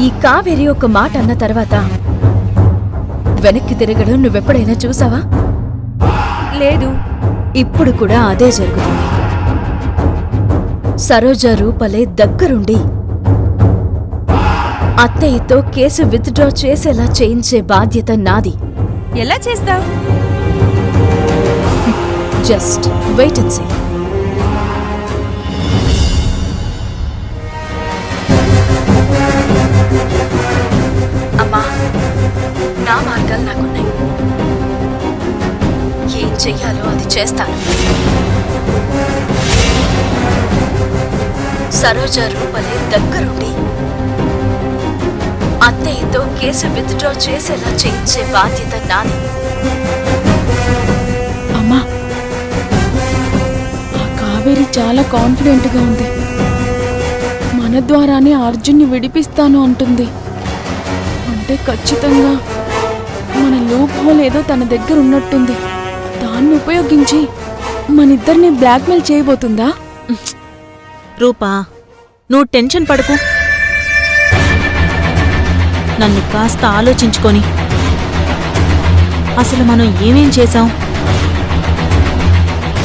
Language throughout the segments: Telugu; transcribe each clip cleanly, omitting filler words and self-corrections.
ఈ కావేరి ఒక మాట అన్న తర్వాత వెనక్కి తిరగడం నువ్వెప్పుడైనా చూసావా? లేదు. ఇప్పుడు కూడా అదే జరుగుతుంది. సరోజ రూపలే దగ్గరుండి అత్తయ్యతో కేసు విత్డ్రా చేసేలా చేయించే బాధ్యత నాది. ఎలా చేస్తావ్? Just wait and see. అమ్మా, నా మార్గాలు నాకున్నాయి. ఏం చెయ్యాలో అది చేస్తాను. సరోజ రూపలే దగ్గరుండి అత్తయ్యతో కేసు విత్డ్రా చేసేలా చేయించే బాధ్యత నాది. అమ్మా, ఆ కావేరి చాలా కాన్ఫిడెంట్గా ఉంది. మన ద్వారానే అర్జున్ని విడిపిస్తాను అంటుంది. అంటే ఖచ్చితంగా మన లూప్ హోల్ ఏదో తన దగ్గర ఉన్నట్టుంది. దాన్ని ఉపయోగించి మనిద్దరిని బ్లాక్మెయిల్ చేయబోతుందా? రూపా, నువ్వు టెన్షన్ పడకు. నన్ను కాస్త ఆలోచించుకొని అసలు మనం ఏమేం చేశాం?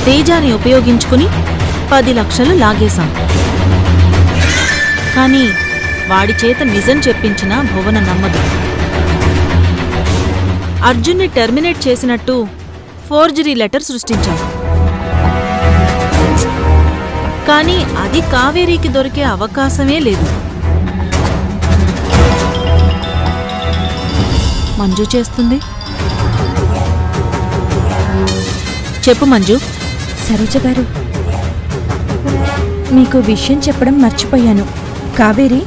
తేజాని ఉపయోగించుకుని 10 లక్షలు లాగేశాం. కానీ వాడి చేత నిజం చెప్పించిన భువన నమ్మదు. అర్జున్ని టెర్మినేట్ చేసినట్టు ఫోర్జరీ లెటర్ సృష్టించాం. కానీ అది కావేరీకి దొరికే అవకాశమే లేదు. మంజు చేస్తుంది. చెప్పు మంజు. సరోజ గారు, మీకు విషయం చెప్పడం మర్చిపోయాను. కావేరి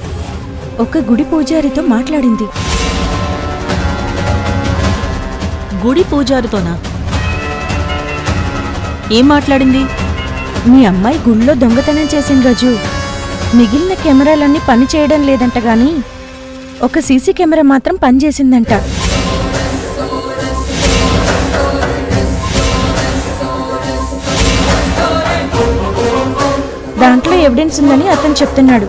ఒక గుడి పూజారితో మాట్లాడింది. గుడి పూజారితోనా? ఏం మాట్లాడింది? మీ అమ్మాయి గుళ్ళో దొంగతనం చేసిన రోజు మిగిలిన కెమెరాలన్నీ పనిచేయడం లేదంట గాని ఒక సీసీ కెమెరా మాత్రం పనిచేసిందంట. దాంట్లో ఎవిడెన్స్ ఉందని అతను చెప్తున్నాడు.